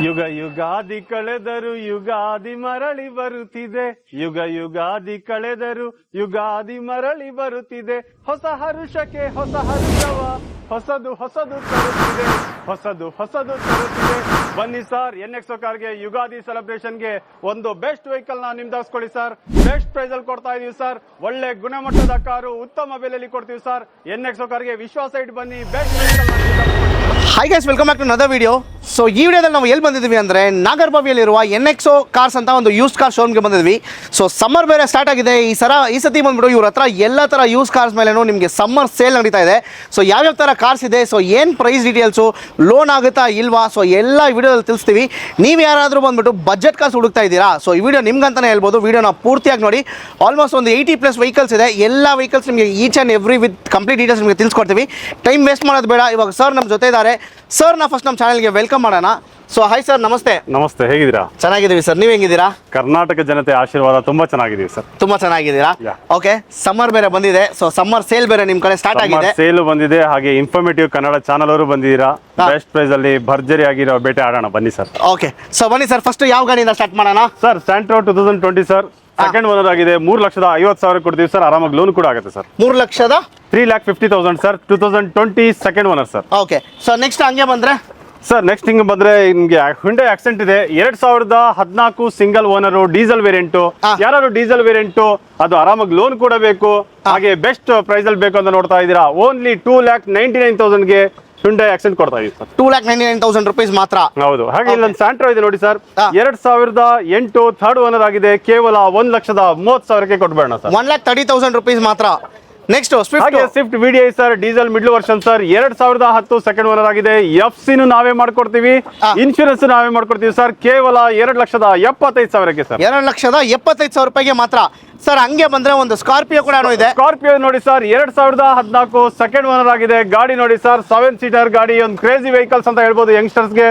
ಯುಗ ಯುಗಾದಿ ಕಳೆದರು ಯುಗಾದಿ ಮರಳಿ ಬರುತ್ತಿದೆ. ಯುಗ ಯುಗಾದಿ ಕಳೆದರು ಯುಗಾದಿ ಮರಳಿ ಬರುತ್ತಿದೆ. ಹೊಸ ಹರುಷಕ್ಕೆ ಹೊಸ ಹರುಷವ ಹೊಸದು ಹೊಸದು ತರುತ್ತಿದೆ. ಹೊಸದು ಹೊಸದು ತರುತ್ತಿದೆ. ಬನ್ನಿ ಸರ್, NXO ಕಾರ್ಗೆ ಯುಗಾದಿ ಸೆಲೆಬ್ರೇಷನ್ಗೆ ಒಂದು ಬೆಸ್ಟ್ ವೆಹಿಕಲ್ ನ ನಿಮ್ದಾಸ್ಕೊಳ್ಳಿ ಸರ್. ಬೆಸ್ಟ್ ಪ್ರೈಸ್ ಅಲ್ಲಿ ಕೊಡ್ತಾ ಇದೀವಿ ಸರ್. ಒಳ್ಳೆ ಗುಣಮಟ್ಟದ ಕಾರು ಉತ್ತಮ ಬೆಲೆಯಲ್ಲಿ ಕೊಡ್ತೀವಿ ಸರ್. NXO ಕಾರ್ಗೆ ವಿಶ್ವಾಸ ಇಟ್ಟು ಬನ್ನಿ. Best vehicle. Hi guys, welcome back to another video. So ಈ ವಿಡಿಯೋದಲ್ಲಿ ನಾವು ಎಲ್ಲಿ ಬಂದಿದ್ದೀವಿ ಅಂದರೆ ನಾಗರಬಾವಿಯಲ್ಲಿರುವ NXO ಕಾರ್ಸ್ ಅಂತ ಒಂದು ಯೂಸ್ ಕಾರ್ ಶೋರೂಮ್ಗೆ ಬಂದಿದ್ವಿ. ಸೊ ಸಮ್ಮರ್ ಬೇರೆ ಸ್ಟಾರ್ಟ್ ಆಗಿದೆ. ಈ ಸತಿ ಬಂದ್ಬಿಟ್ಟು ಇವ್ರ ಹತ್ರ ಎಲ್ಲ ಥರ ಯೂಸ್ ಕಾರ್ಸ್ ಮೇಲೇನೂ ನಿಮಗೆ ಸಮ್ಮರ್ ಸೇಲ್ ನಡೀತಾ ಇದೆ. ಸೊ ಯಾವ್ಯಾವ ಥರ ಕಾರ್ಸ್ ಇದೆ, ಸೊ ಏನು ಪ್ರೈಸ್ ಡೀಟೇಲ್ಸು, ಲೋನ್ ಆಗುತ್ತಾ ಇಲ್ವಾ, ಸೊ ಎಲ್ಲ ಈ ವಿಡಿಯೋದಲ್ಲಿ ತಿಳಿಸ್ತೀವಿ. ನೀವು ಯಾರಾದರೂ ಬಂದ್ಬಿಟ್ಟು ಬಜೆಟ್ ಕಾರ್ಸ್ ಹುಡುಕ್ತಾ ಇದ್ದೀರಾ, ಸೊ ಈ ವಿಡಿಯೋ ನಿಮ್ಗಂತಾನೆ ಹೇಳ್ಬೋದು. ವಿಡಿಯೋನ ಪೂರ್ತಿಯಾಗಿ ನೋಡಿ. ಆಲ್ಮೋಸ್ಟ್ ಒಂದು 80+ ವೆಹಿಕಲ್ಸ್ ಇದೆ. ಎಲ್ಲ ವೆಹಿಕಲ್ಸ್ ನಿಮಗೆ each and every with complete details ನಿಮಗೆ ತಿಳಿಸ್ಕೊಡ್ತೀವಿ. ಟೈಮ್ ವೇಸ್ಟ್ ಮಾಡೋದು ಬೇಡ. ಇವಾಗ ಸರ್ ನಮ್ಮ ಜೊತೆ ಇದ್ದಾರೆ. ಸರ್ ನಾ ಫಸ್ಟ್ ನಮ್ಮ ಚಾನಲ್ಗೆ ವೆಲ್ಕಮ್ ಮಾಡೋಣ. ಸೊ ಹಾಯ್ ಸರ್, ನಮಸ್ತೆ. ನಮಸ್ತೆ, ಹೇಗಿದ್ದೀರಾ? ಚೆನ್ನಾಗಿದ್ದೀವಿ ಸರ್, ನೀವು ಹೆಂಗಿದ್ದೀರಾ? ಕರ್ನಾಟಕ ಜನತೆ ಆಶೀರ್ವಾದ, ತುಂಬಾ ಚೆನ್ನಾಗಿದ್ದೀವಿ ಸರ್. ತುಂಬಾ ಚೆನ್ನಾಗಿದ್ದೀರಾ? ಓಕೆ. ಸಮ್ಮರ್ ಬೇರೆ ಬಂದಿದೆ, ಸೊ ಸಮ್ಮರ್ ಸೇಲ್ ಬೇರೆ ನಿಮ್ ಕಡೆ ಸ್ಟಾರ್ಟ್ ಆಗಿದೆ. ಸೇಲ್ ಬಂದಿದೆ, ಹಾಗೆ ಇನ್ಫಾರ್ಮೇಟಿವ್ ಕನ್ನಡ ಚಾನಲ್ ಅವರು ಬಂದಿದ್ದೀರಾ. ಬೆಸ್ಟ್ ಪ್ರೈಸ್ ಅಲ್ಲಿ ಭರ್ಜರಿ ಆಗಿರೋ ಬೇಟೆ ಆಡೋಣ ಬನ್ನಿ ಸರ್. ಓಕೆ, ಸೊ ಬನ್ನಿ ಸರ್, ಫಸ್ಟ್ ಯಾವ ಗಾಡಿಯಿಂದ ಸ್ಟಾರ್ಟ್ ಮಾಡೋಣ? Sir Santro 2020 sir, second owner ಆಗಿದೆ. 3,50,000 ಕೊಡ್ತೀವಿ ಸರ್. ಆರಾಮಾಗಿ ಲೋನ್ ಕೂಡ ಆಗುತ್ತೆ sir. 3,50,000 sir. 2020 second owner sir. Okay. So next ಹಂಗೆ ಬಂದ್ರೆ ಸರ್, ನೆಕ್ಸ್ಟ್ ಹಿಂಗೆ ಬಂದ್ರೆ ನಿಮ್ಗೆ Hyundai Accent ಇದೆ. 2014 ಸಿಂಗಲ್ ಓನರ್ ಡೀಸೆಲ್ ವೇರಿಯಂಟ್. ಯಾರು ಡೀಸೆಲ್ ವೇರಿಯಂಟ್ ಅದು ಆರಾಮಾಗಿ ಲೋನ್ ಕೂಡ ಬೇಕು, ಹಾಗೆ ಬೆಸ್ಟ್ ಪ್ರೈಸ್ ಅಲ್ಲಿ ಬೇಕು ಅಂತ ನೋಡ್ತಾ ಇದ್ದೀರಾ. ಓನ್ಲಿ 2,99,000ಗೆ Hyundai Accent ಕೊಡ್ತಾ ಇದೀವಿ ಸರ್. 2,99,000 ರೂಪೀಸ್ ಮಾತ್ರ. ಹೌದು. ಹಾಗೆ ಇಲ್ಲೊಂದು ಸ್ಯಾಂಟ್ರೋ ಇದೆ ನೋಡಿ ಸರ್, 2008 ಥರ್ಡ್ ಓನರ್ ಆಗಿದೆ. ಕೇವಲ 1,30,000ಕ್ಕೆ ಕೊಟ್ಬೇಡ ಸರ್. 1,30,000 ರೂಪೀಸ್ ಮಾತ್ರ. Next Swift VDI sir, diesel middle version sir. 2010 second owner ಆಗಿದೆ. FC ನಾವೇ ಮಾಡ್ಕೊಡ್ತೀವಿ, ಇನ್ಶೂರೆನ್ಸ್ ನಾವೇ ಮಾಡ್ಕೊಡ್ತೀವಿ ಸರ್. ಕೇವಲ 2,75,000ಕ್ಕೆ ಸರ್. 2,75,000 ರೂಪಾಯಿಗೆ ಮಾತ್ರ ಸರ್. ಹಂಗೆ ಬಂದ್ರೆ ಒಂದು ಸ್ಕಾರ್ಪಿಯೋ ಕೂಡ ಇದೆ. ಸ್ಕಾರ್ಪಿಯೋ ನೋಡಿ ಸರ್, 2014 ಸೆಕೆಂಡ್ ಓನರ್ ಆಗಿದೆ. ಗಾಡಿ ನೋಡಿ ಸರ್, 7 ಸೀಟರ್ ಗಾಡಿ, ಒಂದು ಕ್ರೇಜಿ ವೆಹಿಕಲ್ಸ್ ಅಂತ ಹೇಳ್ಬೋದು. ಯಂಗ್ಸ್ಟರ್ಸ್ಗೆ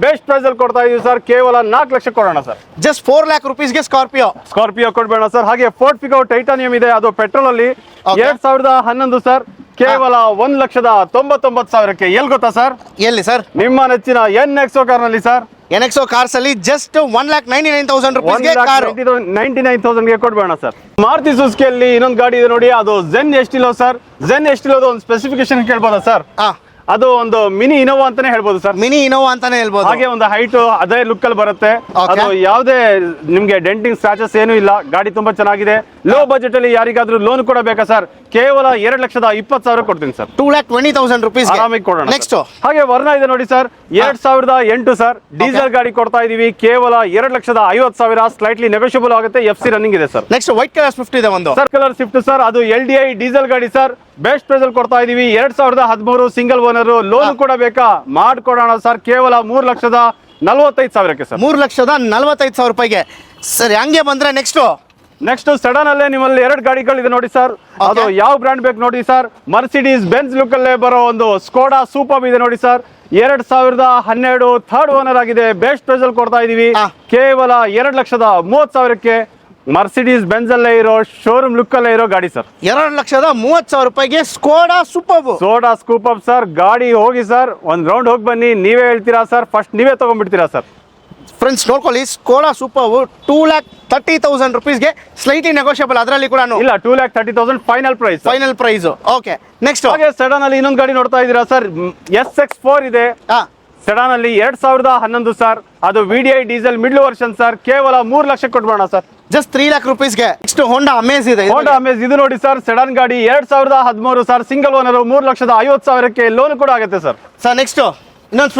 ಬೆಸ್ಟ್ ಪ್ರೈಸ್ ಅಲ್ಲಿ ಕೊಡ್ತಾ ಇದೀವಿ ಸರ್. ಕೇವಲ 4 ಲಕ್ಷ ಕೊಡೋಣ ಸರ್. ಜಸ್ಟ್ 4 lakh ರೂಪೀಸ್ಗೆ ಸ್ಕಾರ್ಪಿಯೋ ಕೊಡ್ಬೇಡ ಸರ್. ಹಾಗೆ ಫೋರ್ಡ್ ಫಿಗೋ ಟೈಟಾನಿಯಂ ಇದೆ, ಅದು ಪೆಟ್ರೋಲ್ ಅಲ್ಲಿ 2011 ಸರ್. ಕೇವಲ 1,99,000ಕ್ಕೆ. ಎಲ್ಲಿ ಗೊತ್ತಾ ಸರ್? ಎಲ್ಲಿ ಸರ್? ನಿಮ್ಮ ನೆಚ್ಚಿನ NXO ಕಾರ್ ನಲ್ಲಿ ಸರ್. NXO ಕಾರ್ಸ್ ಅಲ್ಲಿ ಜಸ್ಟ್ 1,99,000 ರೂಪಾಯಿಗೆ 99,000ಗೆ ಕೊಡ್ಬೇಡ ಸರ್. ಮಾರುತಿ ಸುಜುಕಿಯಲ್ಲಿ ಇನ್ನೊಂದು ಗಾಡಿ ಇದೆ ನೋಡಿ, ಅದು Zen Estilo sir. Zen Estilo ಒಂದು ಸ್ಪೆಸಿಫಿಕೇಶನ್ ಕೇಳ್ಬೋದಾ ಸರ್? ಅದು ಒಂದು ಮಿನಿ ಇನೋವಾ ಅಂತಾನೆ ಹೇಳ್ಬೋದು ಸರ್. ಮಿನಿ ಇನೋವಾ ಅಂತಾನೆ ಹೇಳ್ಬೋದು. ಹಾಗೆ ಒಂದು ಹೈಟ್ ಅದೇ ಲುಕ್ ಅಲ್ಲಿ ಬರುತ್ತೆ. ಅದು ಯಾವುದೇ ನಿಮ್ಗೆ ಡೆಂಟಿಂಗ್ ಸ್ಕ್ರಾಚಸ್ ಏನು ಇಲ್ಲ. ಗಾಡಿ ತುಂಬಾ ಚೆನ್ನಾಗಿದೆ. ಲೋ ಬಜೆಟ್ ಅಲ್ಲಿ ಯಾರಿಗಾದ್ರೂ ಲೋನ್ ಕೂಡ ಬೇಕಾ ಸರ್? ಕೇವಲ 2,20,000 ಕೊಡ್ತೀನಿ ಸರ್. 2,20,000 ರೂಪೀಸ್ ಆರಾಮಾಗಿ ಕೊಡೋಣ. ನೆಕ್ಸ್ಟ್ ಹಾಗೆ ವರ್ಣ ಇದೆ ನೋಡಿ ಸರ್, 2008 ಸರ್. ಡೀಸೆಲ್ ಗಾಡಿ ಕೊಡ್ತಾ ಇದೀವಿ. ಕೇವಲ 2,50,000. ಸ್ಲೈಟ್ಲಿ ನೆಗೋಷಿಯಬಲ್ ಆಗುತ್ತೆ. FC ರನ್ನಿಂಗ್ ಇದೆ sir. Next white colour Swift ಇದೆ ಒಂದು ಸರ್, ಕಲರ್ ಸ್ವಿಫ್ಟ್ ಸರ್. ಅದು LDI ಡೀಸೆಲ್ ಗಾಡಿ ಸರ್. ಬೆಸ್ಟ್ ಪ್ರೈಸ್ ಅಲ್ಲಿ ಕೊಡ್ತಾ ಇದೀವಿ. 2013 ಸಿಂಗಲ್ ಓನರ್. ಲೋನ್ ಕೂಡ ಬೇಕಾ? ಮಾಡ್ಕೊಡೋಣ ಸರ್. ಕೇವಲ 3,45,000ಕ್ಕೆ ಸರ್. 3,45,000 ರೂಪಾಯಿಗೆ ಸರ್. ಹಂಗೆ ಬಂದ್ರೆ ನೆಕ್ಸ್ಟ್ ಸಡನ್ ಅಲ್ಲೇ ನಿಮ್ಮಲ್ಲಿ 2 ಗಾಡಿಗಳಿದೆ ನೋಡಿ ಸರ್. ಅದು ಯಾವ ಬ್ರ್ಯಾಂಡ್ ಬೇಕು ನೋಡಿ ಸರ್. ಮರ್ಸಿಡೀಸ್ ಬೆಂಜ್ ಲುಕ್ ಅಲ್ಲೇ ಬರೋ ಒಂದು ಸ್ಕೋಡಾ ಸೂಪರ್ ಇದೆ ನೋಡಿ ಸರ್. 2012 ಥರ್ಡ್ ಓನರ್ ಆಗಿದೆ. ಬೆಸ್ಟ್ ಪ್ರೈಸ್ ಅಲ್ಲಿ ಕೊಡ್ತಾ ಇದೀವಿ. ಕೇವಲ 2,30,000ಕ್ಕೆ. ಮರ್ಸಿಡೀಸ್ ಬೆಂಜ್ ಅಲ್ಲೇ ಇರೋ ಶೋರೂಮ್ ಲುಕ್ ಅಲ್ಲೇ ಇರೋ ಗಾಡಿ ಸರ್. 2,30,000 ರೂಪಾಯಿಗೆ ಸ್ಕೋಡಾ ಸ್ಕೂಪರ್ ಸರ್. ಗಾಡಿ ಹೋಗಿ ಸರ್, ಒಂದ್ ರೌಂಡ್ ಹೋಗಿ ಬನ್ನಿ. ನೀವೇ ಹೇಳ್ತೀರಾ ಸರ್, ಫಸ್ಟ್ ನೀವೇ ತಗೊಂಡ್ಬಿಡ್ತೀರಾ ಸರ್. ಫ್ರೆಂಡ್ಸ್ ನೋಡ್ಕೊಳ್ಳಿ, ಸ್ಕೋಡಾ ಸೂಪರ್ 2,30,000 ರೂಪೀಸ್ಗೆ ಸ್ಲೈಟ್ಲಿ ನೆಗೋಷಿಯಬಲ್. ಅದರಲ್ಲಿ ಕೂಡ ಇಲ್ಲ, 2,30,000 ಫೈನಲ್ ಪ್ರೈಸ್. ಓಕೆ. ನೆಕ್ಸ್ಟ್ ಹಾಗೆ ಸೆಡನ್ ಅಲ್ಲಿ ಇನ್ನೊಂದು ಗಾಡಿ ನೋಡ್ತಾ ಇದೀರಾ ಸರ್. SX4 ಇದೆ ಸೆಡನ್ ಅಲ್ಲಿ. 2011 ಸರ್. ಅದು VDI diesel middle version sir. ಕೇವಲ 3 ಲಕ್ಷ ಕೊಟ್ಬೋಣ ಸರ್. ಜಸ್ಟ್ 3 lakh ರೂಪೀಸ್ಗೆ. ನೆಕ್ಸ್ಟ್ ಹೋಂಡಾ ಅಮೇಜ್ ಇದೆ. ಹೋಂಡಾ ಅಮೇಜ್ ಇದು ನೋಡಿ ಸರ್, ಸೆಡನ್ ಗಾಡಿ. 2013 ಸರ್. Single owner. 3,50,000ಕ್ಕೆ ಲೋನ್ ಕೂಡ ಆಗುತ್ತೆ ಸರ್. ನೆಕ್ಸ್ಟ್ ಇನ್ನೊಂದು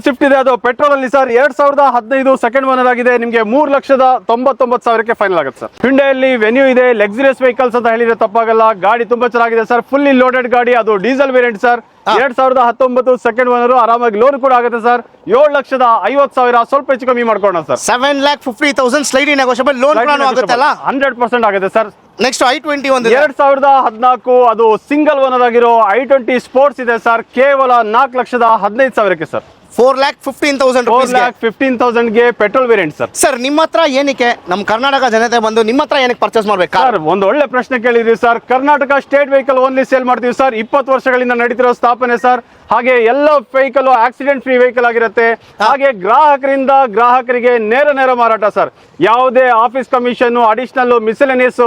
ಸ್ವಿಫ್ಟ್ ಇದೆ, ಅದು ಪೆಟ್ರೋಲ್ ಅಲ್ಲಿ ಸರ್. 2015 ಸೆಕೆಂಡ್ ಓನರ್ ಆಗಿದೆ. ನಿಮಗೆ 3,99,000ಕ್ಕೆ ಫೈನಲ್ ಆಗುತ್ತೆ ಸರ್. Hyundai ಅಲ್ಲಿ ವೆನ್ಯೂ ಇದೆ. ಲಕ್ಸುರಿಯಸ್ ವೆಹಿಕಲ್ಸ್ ಅಂತ ಹೇಳಿದ್ರೆ ತಪ್ಪಾಗಲ್ಲ. ಗಾಡಿ ತುಂಬಾ ಚೆನ್ನಾಗಿದೆ ಸರ್. ಫುಲ್ಲಿ ಲೋಡೆಡ್ ಗಾಡಿ. ಅದು diesel variant sir. 2019 second owner. ಆರಾಮಾಗಿ ಲೋನ್ ಕೂಡ ಆಗುತ್ತೆ ಸರ್. 7,50,000. ಸ್ವಲ್ಪ ಹೆಚ್ಚು ಕಮ್ಮಿ ಮಾಡ್ಕೊಳ್ಳೋಣ ಸರ್. 7,50,000 slightly negotiable. ಲೋನ್ ಕೂಡ ಆಗುತ್ತಲ್ಲ? 100% ಆಗುತ್ತೆ ಸರ್. ನೆಕ್ಸ್ಟ್ i20 ಒಂದು 2014 ಅದು ಸಿಂಗಲ್ ಓನರ್ ಆಗಿರೋ i20 ಸ್ಪೋರ್ಟ್ಸ್ ಇದೆ ಸರ್. ಕೇವಲ 4,15,000ಕ್ಕೆ ಸರ್. 4,15,000 rupees. 4,15,000 ಗೆ ಪೆಟ್ರೋಲ್ ವೇರಿಯಂಟ್ ಸರ್. ಸರ್ ನಿಮ್ಮ ಹತ್ರ ಏನಕ್ಕೆ ನಮ್ಮ ಕರ್ನಾಟಕ ಜನತೆ ಬಂದು ನಿಮ್ಮ ಹತ್ರ ಏನಕ್ಕೆ ಪರ್ಚೇಸ್ ಮಾಡ್ಬೇಕು? ಸರ್ ಒಂದು ಒಳ್ಳೆ ಪ್ರಶ್ನೆ ಕೇಳಿದ್ರಿ sir. Karnataka state vehicle only sale ಮಾಡ್ತೀವಿ ಸರ್. 20 ವರ್ಷಗಳಿಂದ ನಡೀತಿರೋ ಸ್ಥಾಪನೆ ಸರ್. ಹಾಗೆ ಎಲ್ಲ ವೆಹಿಕಲ್ ಆಕ್ಸಿಡೆಂಟ್ ಫ್ರೀ ವೆಹಿಕಲ್ ಆಗಿರುತ್ತೆ. ಹಾಗೆ ಗ್ರಾಹಕರಿಗೆ ನೇರ ಮಾರಾಟ ಸರ್. ಯಾವುದೇ ಆಫೀಸ್ ಕಮಿಷನ್, ಅಡಿಷನಲ್, ಮಿಸೆಲೇನಿಯಸ್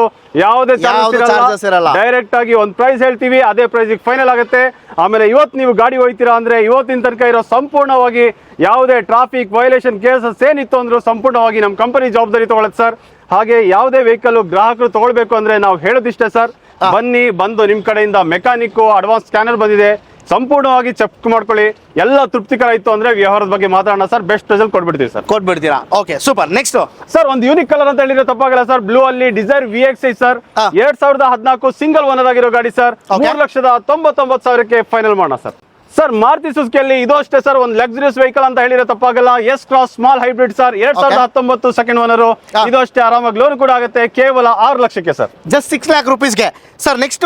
ಯಾವುದೇ ಚಾರ್ಜಸ್ ಇರಲ್ಲ. ಡೈರೆಕ್ಟ್ ಆಗಿ ಒಂದು ಪ್ರೈಸ್ ಹೇಳ್ತೀವಿ, ಅದೇ ಪ್ರೈಸ್ ಫೈನಲ್ ಆಗುತ್ತೆ. ಆಮೇಲೆ ಇವತ್ತು ನೀವು ಗಾಡಿ ಹೋಯ್ತೀರಾ ಅಂದ್ರೆ ಇವತ್ತಿನ ತನಕ ಇರೋ ಸಂಪೂರ್ಣವಾಗಿ ಯಾವುದೇ ಟ್ರಾಫಿಕ್ ವೈಲೇಷನ್ ಕೇಸಸ್ ಏನಿತ್ತು ಅಂದ್ರೂ ಸಂಪೂರ್ಣವಾಗಿ ನಮ್ಮ ಕಂಪನಿ ಜವಾಬ್ದಾರಿ ತಗೊಳುತ್ತೆ ಸರ್. ಹಾಗೆ ಯಾವುದೇ ವೆಹಿಕಲ್ ಗ್ರಾಹಕರು ತಗೊಳ್ಬೇಕು ಅಂದ್ರೆ ನಾವು ಹೇಳೋದಿಷ್ಟೇ ಸರ್, ಬಂದು ನಿಮ್ ಕಡೆಯಿಂದ ಮೆಕ್ಯಾನಿಕ್ ಅಡ್ವಾನ್ಸ್ ಸ್ಕ್ಯಾನರ್ ಬಂದಿದೆ, ಸಂಪೂರ್ಣವಾಗಿ ಚೆಕ್ ಮಾಡ್ಕೊಳ್ಳಿ. ಎಲ್ಲ ತೃಪ್ತಿಕರ ಇತ್ತು ಅಂದ್ರೆ ವ್ಯವಹಾರದ ಬಗ್ಗೆ ಮಾತಾಡೋಣ ಸರ್. ಬೆಸ್ಟ್ ರಿಸಲ್ಟ್ ಕೊಟ್ಬಿಡ್ತೀರಾ? Okay, super. ನೆಕ್ಸ್ಟ್ ಸರ್ ಒಂದು ಯೂನಿಕ್ ಕಲರ್ ಅಂತ ಹೇಳಿದ್ರೆ ತಪ್ಪಾಗಲ್ಲ ಸರ್. ಬ್ಲೂ ಅಲ್ಲಿ Dzire VXi sir. 2014 single owner ಆಗಿರೋ ಗಾಡಿ ಸರ್. 3,99,000ಕ್ಕೆ ಫೈನಲ್ ಮಾಡೋಣ ಸರ್. ಸರ್ ಮಾರುತಿ ಸುಜುಕಿಯಲ್ಲಿ ಇದು ಅಷ್ಟೇ ಸರ್, ಒಂದು ಲಕ್ಸುರಿಯಸ್ ವೆಹಿಕಲ್ ಅಂತ ಹೇಳಿದ್ರೆ ತಪ್ಪಾಗಲ್ಲ. S Cross small hybrid sir. 2019 second owner. ಇದು ಅಷ್ಟೇ ಆರಾಮಾಗಿ ಲೋನ್ ಕೂಡ ಆಗುತ್ತೆ. ಕೇವಲ 6 ಲಕ್ಷಕ್ಕೆ ಸರ್. ಜಸ್ಟ್ 6 lakh rupeesಗೆ ಸರ್. ನೆಕ್ಸ್ಟ್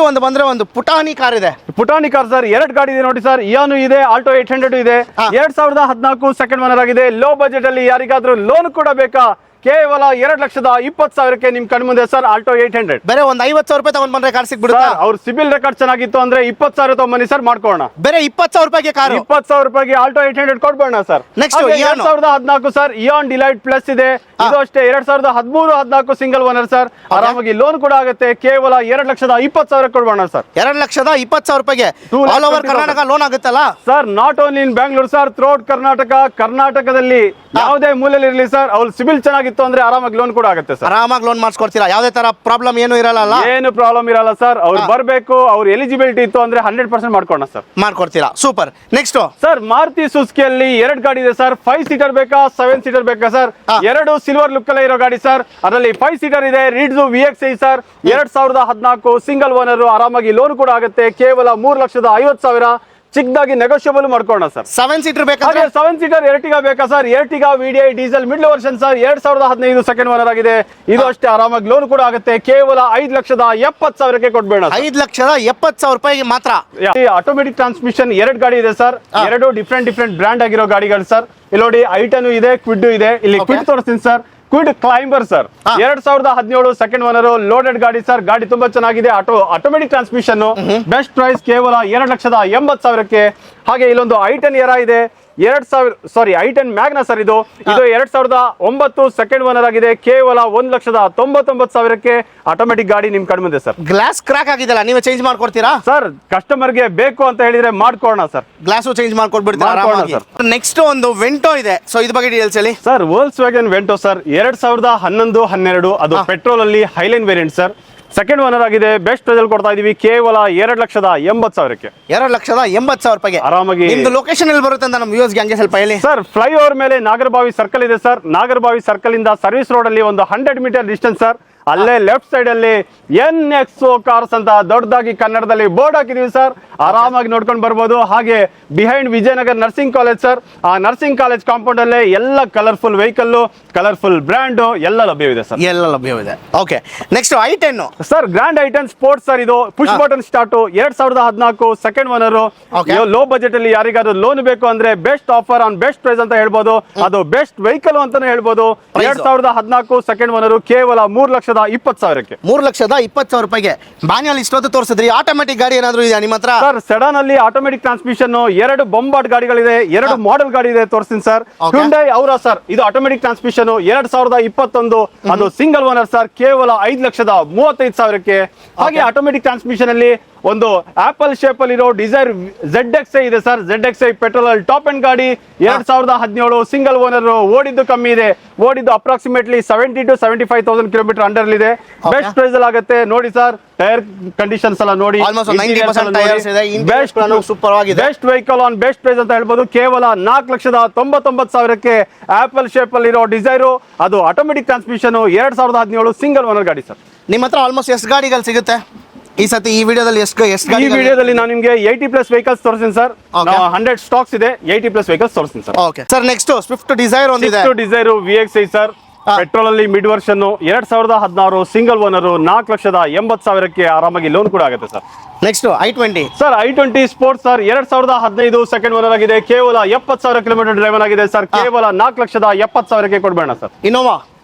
ಒಂದು ಪುಟಾಣಿ ಕಾರ್ ಇದೆ. ಪುಟಾಣಿ ಕಾರ್ ಸರ್. 2 ಗಾಡಿ ಇದೆ ನೋಡಿ ಸರ್. ಇಯಾನು ಇದೆ, ಆಲ್ಟೋ 800 ಇದೆ. 2014 ಸೆಕೆಂಡ್ ಓನರ್ ಆಗಿದೆ. ಲೋ ಬಜೆಟ್ ಅಲ್ಲಿ ಯಾರಿಗಾದ್ರೂ ಲೋನ್ ಕೂಡ ಬೇಕಾ? ಕೇವಲ 2,20,000ಕ್ಕೆ ನಿಮ್ ಕಣ್ಮುಂದೆ ಸರ್. ಆಲ್ಟೋ 800 ಬೇರೆ ಒಂದು 50,000 ರೂಪಾಯಿ ತಗೊಂಡ್ ಬಂದ್ರೆ ಕಾರ್ ಸಿಕ್ಬಿಡುತ್ತಾ? ಅವ್ರ ಸಿಬಿಲ್ ರೆಕಾರ್ಡ್ ಚೆನ್ನಾಗಿತ್ತು ಅಂದ್ರೆ 20,000 ತಗೊಂಬನ್ನಿ ಸರ್, ಮಾಡ್ಕೋಣ. ಬೇರೆ 20,000 ರೂಪಾಯಿಗೆ ಕಾರು? 20,000 ರೂಪಾಯಿಗೆ ಆಲ್ಟೋ 800 ಕೊಡ್ಬೋಣ sir. Next 2014 sir. Eon delight plus ಇದೆ. ಇದು ಅಷ್ಟೇ 2013-14 ಸಿಂಗಲ್ ಓನರ್ ಸರ್. ಆರಾಮಾಗಿ ಲೋನ್ ಕೂಡ ಆಗುತ್ತೆ. ಕೇವಲ 2,20,000 ಕೊಡ್ಬೋಣ ಸರ್. 2,20,000 ರೂಪಾಯಿಗೆ ಆಲ್ ಓವರ್ ಕರ್ನಾಟಕ ಲೋನ್ ಆಗುತ್ತಲ್ಲ sir? Not only in Bangalore sir, throughout ಕರ್ನಾಟಕದಲ್ಲಿ ಯಾವುದೇ ಮೂಲೆಯಲ್ಲಿ ಇರಲಿ ಸರ್, ಅವ್ರ ಸಿಬಿಲ್ ಚೆನ್ನಾಗಿತ್ತು ಅಂದ್ರೆ ಆರಾಮಾಗಿ ಲೋನ್ ಕೂಡ ಆಗುತ್ತೆ ಸರ್. ಆರಾಮಾಗಿ ಲೋನ್ ಮಾಡಿಸ್ಕೊಡ್ತೀರಾ? ಯಾವುದೇ ತರ ಪ್ರಾಬ್ಲಮ್ ಏನು ಇರಲ್ಲ? ಏನು ಪ್ರಾಬ್ಲಮ್ ಇರಲ್ಲ ಸರ್. ಅವ್ರು ಬರಬೇಕು, ಅವ್ರ ಎಲಿಜಿಬಿಲಿಟಿ ಇತ್ತು ಅಂದ್ರೆ 100% ಮಾಡ್ಕೊಣ ಸರ್. ಮಾಡ್ಕೊಡ್ತೀರಾ? ಸೂಪರ್. ನೆಕ್ಸ್ಟ್ ಸರ್ ಮಾರುತಿ ಸುಜುಕಿಯಲ್ಲಿ 2 ಗಾಡಿ ಇದೆ ಸರ್. 5 ಸೀಟರ್ ಬೇಕಾ 7 ಸೀಟರ್ ಬೇಕಾ ಸರ್? 2 ಸಿಲ್ವರ್ ಲುಕ್ ಅಲ್ಲೇ ಇರೋ ಗಾಡಿ ಸರ್. ಅದರಲ್ಲಿ 5 ಸೀಟರ್ ಇದೆ. ರಿಡ್ಜು VXi ಸರ್. 2014 single owner. ಆರಾಮಾಗಿ ಲೋನ್ ಕೂಡ ಆಗುತ್ತೆ. ಕೇವಲ 3,50,000. ಚಿಕ್ಕದಾಗಿ ನೆಗೋಷಿಯಬಲ್ ಮಾಡ್ಕೋಣ ಸರ್. 7 ಸೀಟರ್ ಬೇಕಾ? 7 ಸೀಟರ್ ಎರ್ಟಿಗಾ ಬೇಕಾ sir? Ertiga VDI diesel middle version sir. 2015 second owner ಆಗಿದೆ. ಇದು ಅಷ್ಟೇ ಆರಾಮಾಗಿ ಲೋನ್ ಕೂಡ ಆಗುತ್ತೆ. ಕೇವಲ 5,70,000ಕ್ಕೆ ಕೊಡ್ಬೇಡ. 5,70,000 ರೂಪಾಯಿಗೆ ಮಾತ್ರ. ಆಟೋಮೆಟಿಕ್ ಟ್ರಾನ್ಸ್ಮಿಷನ್ 2 ಗಾಡಿ ಇದೆ ಸರ್. 2 ಡಿಫ್ರೆಂಟ್ ಬ್ರ್ಯಾಂಡ್ ಆಗಿರೋ ಗಾಡಿಗಳು ಸರ್. ಇಲ್ಲಿ ನೋಡಿ, ಐಟನ್ ಇದೆ, ಕ್ವಿಡ್ ಇದೆ. ಇಲ್ಲಿ ಕ್ವಿಡ್ ತೋರಿಸ್ತೀನಿ sir. Kwid climber sir. 2017 second owner. Loaded ಗಾಡಿ ಸರ್. ಗಾಡಿ ತುಂಬಾ ಚೆನ್ನಾಗಿದೆ. Automatic transmission. ಬೆಸ್ಟ್ ಪ್ರೈಸ್ ಕೇವಲ 2,80,000ಕ್ಕೆ. ಹಾಗೆ ಇಲ್ಲೊಂದು ಐಟನ್ ಎರಾ ಇದೆ. I ten Magna sir. ಇದು 2009 ಸೆಕೆಂಡ್ ಓನರ್ ಆಗಿದೆ. ಕೇವಲ 1,99,000ಕ್ಕೆ ಆಟೋಮೆಟಿಕ್ ಗಾಡಿ ನಿಮ್ ಕಣ್ಮುಂದೆ ಸರ್. ಗ್ಲಾಸ್ ಕ್ರಾಕ್ ಆಗಿದೆಲ್ಲ, ನೀವೇ ಚೇಂಜ್ ಮಾಡ್ಕೊಡ್ತೀರಾ ಸರ್? ಕಸ್ಟಮರ್ಗೆ ಬೇಕು ಅಂತ ಹೇಳಿದ್ರೆ ಮಾಡ್ಕೊಡೋಣ ಸರ್. ಗ್ಲಾಸು ಚೇಂಜ್ ಮಾಡ್ಕೊಡ್ಬಿಡ್ತೀರಾ? ನೆಕ್ಸ್ಟ್ ಒಂದು ವೆಂಟೋ ಇದೆ. ಸೊ ಇದ್ರ ಬಗ್ಗೆ ಡೀಟೇಲ್ಸ್ ಹೇಳಿ ಸರ್. ವೋಲ್ಕ್ಸ್ವ್ಯಾಗನ್ Vento sir. 2011-12 ಅದು ಪೆಟ್ರೋಲ್ ಅಲ್ಲಿ Highline variant sir. Second owner ಆಗಿದೆ. ಬೆಸ್ಟ್ ರಿಸಲ್ಟ್ ಕೊಡ್ತಾ ಇದೀವಿ. ಕೇವಲ 2,80,000ಕ್ಕೆ. 2,80,000 ರೂಪಾಯಿಗೆ ಆರಾಮಾಗಿ. ನಿಮ್ದು ಲೊಕೇಶನ್ ಎಲ್ಲಿ ಬರುತ್ತೆ ಅಂತ ನಮ್ಮ ವ್ಯೂಸ್ಗೆ ಹಂಗೆ ಸ್ವಲ್ಪ ಹೇಳಿ ಸರ್. ಫ್ಲೈಓವರ್ ಮೇಲೆ ನಾಗರಬಾವಿ ಸರ್ಕಲ್ ಇದೆ ಸರ್. ನಾಗರಬಾವಿ ಸರ್ಕಲ್ ಇಂದ ಸರ್ವಿಸ್ ರೋಡ್ ಅಲ್ಲಿ ಒಂದು 100 ಮೀಟರ್ ಡಿಸ್ಟೆನ್ಸ್ ಸರ್. ಅಲ್ಲೇ ಲೆಫ್ಟ್ ಸೈಡ್ ಅಲ್ಲಿ NXO ಕಾರ್ಸ್ ಅಂತ ದೊಡ್ಡದಾಗಿ ಕನ್ನಡದಲ್ಲಿ ಬೋರ್ಡ್ ಹಾಕಿದೀವಿ ಸರ್. ಆರಾಮಾಗಿ ನೋಡ್ಕೊಂಡು ಬರ್ಬೋದು. ಹಾಗೆ behind Vijayanagar nursing college sir. ಆ ನರ್ಸಿಂಗ್ ಕಾಲೇಜ್ ಕಾಂಪೌಂಡ್ ಅಲ್ಲೇ ಎಲ್ಲ ಕಲರ್ಫುಲ್ ವೆಹಿಕಲ್, ಕಲರ್ಫುಲ್ ಬ್ರ್ಯಾಂಡ್ ಎಲ್ಲ ಲಭ್ಯವಿದೆ ಸರ್. ಎಲ್ಲ ಲಭ್ಯವಿದೆ. Okay, next i ten sir. Grand i ten sports sir. ಇದು push button start. 2014 second owner. Low budget ಅಲ್ಲಿ ಯಾರಿಗಾದ್ರೂ ಲೋನ್ ಬೇಕು ಅಂದ್ರೆ best offer on best price ಅಂತ ಹೇಳ್ಬೋದು. ಅದು ಬೆಸ್ಟ್ ವೆಹಿಕಲ್ ಅಂತಾನೆ ಹೇಳ್ಬೋದು. 2014 ಸೆಕೆಂಡ್ ಓನರ್. ಕೇವಲ 3,20,000ಕ್ಕೆ. 3,20,000 ರೂಪಾಯಿಗೆ. ಮ್ಯಾನ್ಯುಯಲ್ ಇಷ್ಟೊತ್ತು ತೋರಿಸಿದ್ರಿ. ಆಟೋಮೆಟಿಕ್ ಗಾಡಿ ಏನಾದ್ರು ಇದೆಯಾ ನಿಮ್ಮ ಹತ್ರ? ಸರ್ ಸೆಡಾನ್ ಅಲ್ಲಿ ಆಟೋಮೆಟಿಕ್ ಟ್ರಾನ್ಸ್ಮಿಷನ್ 2 ಬೊಂಬಾಟ್ ಗಾಡಿಗಳಿದೆ. 2 ಮಾಡೆಲ್ ಗಾಡಿ ಇದೆ, ತೋರಿಸ್ತೀನಿ ಸರ್. Hyundai aura sir. ಇದು ಆಟೋಮೆಟಿಕ್ ಟ್ರಾನ್ಸ್ಮಿಷನ್ 2021. ಅದು ಸಿಂಗಲ್ ಓನರ್ ಸರ್. ಕೇವಲ 5,35,000ಕ್ಕೆ. ಹಾಗೆ ಆಟೋಮೆಟಿಕ್ ಟ್ರಾನ್ಸ್ಮಿಷನ್ ಅಲ್ಲಿ ಒಂದು ಆಪಲ್ ಶೇಪ್ ಅಲ್ಲಿ ಇರೋ ಡಿಸೈರ್ ZXi ಇದೆ ಸರ್. ZXi ಪೆಟ್ರೋಲ್ ಅಲ್ಲಿ ಟಾಪ್ ಅಂಡ್ ಗಾಡಿ. 2017 ಸಿಂಗಲ್ ಓನರ್. ಓಡಿದ್ದು ಕಮ್ಮಿ ಇದೆ. ಓಡಿದ್ದು ಅಪ್ರಾಕ್ಸಿಮೇಟ್ಲಿ 70,000-75,000 ಕಿಲೋಮೀಟರ್ ಅಂಡರ್ ಇದೆ. ಬೆಸ್ಟ್ ಪ್ರೈಸ್ ಅಲ್ಲಿ ಆಗುತ್ತೆ ನೋಡಿ ಸರ್. ಟೈರ್ ಕಂಡೀಷನ್ಸ್ ಎಲ್ಲ ನೋಡಿ. Best vehicle on best price ಅಂತ ಹೇಳ್ಬೋದು. ಕೇವಲ 4,99,000ಕ್ಕೆ ಆಪಲ್ ಶೇಪ್ ಅಲ್ಲಿ ಇರೋ ಡಿಸೈರು. ಅದು ಆಟೋಮೆಟಿಕ್ ಟ್ರಾನ್ಸ್ಮಿಷನ್ 2017 ಸಿಂಗಲ್ ಓನರ್ ಗಾಡಿ ಸರ್. ನಿಮ್ಮ ಹತ್ರ ಆಲ್ಮೋಸ್ಟ್ ಎಷ್ಟು ಗಾಡಿಗಳು ಸಿಗುತ್ತೆ ಈ ಸತಿ? ಈ ವಿಡಿಯೋದಲ್ಲಿ ಈ ವಿಡಿಯೋದಲ್ಲಿ ನಾನು ನಿಮಗೆ 80+ ವೆಹಿಕಲ್ಸ್ ತೋರಿಸ್ತೀನಿ ಸರ್. 100 ಸ್ಟಾಕ್ಸ್ ಇದೆ. 80+ ವೆಹಿಕಲ್ಸ್ ತೋರಿಸ್ತೀನಿ sir. Okay sir. Next Swift Dzire ಒಂದಿದೆ. Dzire VXi sir. ಪೆಟ್ರೋಲ್ ಅಲ್ಲಿ ಮಿಡ್ ವರ್ಷನ್ 2016 ಸಿಂಗಲ್ ಓನರ್ 4,80,000ಕ್ಕೆ ಆರಾಮಾಗಿ ಲೋನ್ ಕೂಡ ಆಗುತ್ತೆ sir. Next i20 sir i20 sports sir 2015 second owner ಆಗಿದೆ, ಕೇವಲ 70,000 ಕಿಲೋಮೀಟರ್ ಡ್ರೈವನ್ ಆಗಿದೆ ಸರ್, ಕೇವಲ 4,70,000ಕ್ಕೆ ಕೊಡ್ಬೇಡ ಸರ್. ಇನೋವಾ